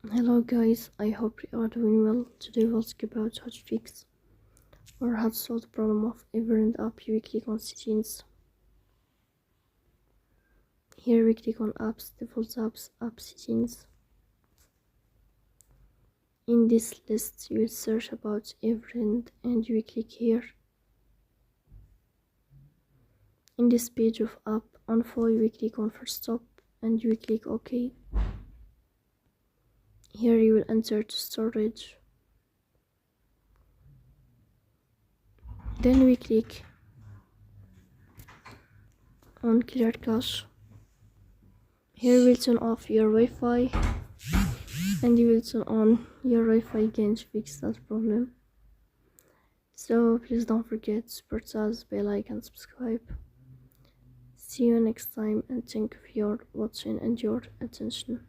Hello guys, I hope you are doing well. Today we'll talk about how to fix or how to solve the problem of Everand app. We click on settings. Here we click on apps, default apps, app settings. In this list you will search about Everand and you will click here. In this page of app info you will click on first stop and you will click OK. Here you will enter to storage. Then we click on clear cache. Here we'll turn off your Wi-Fi and you will turn on your Wi-Fi again to fix that problem. So please don't forget to support us by like and subscribe. See you next time and thank you for your watching and your attention.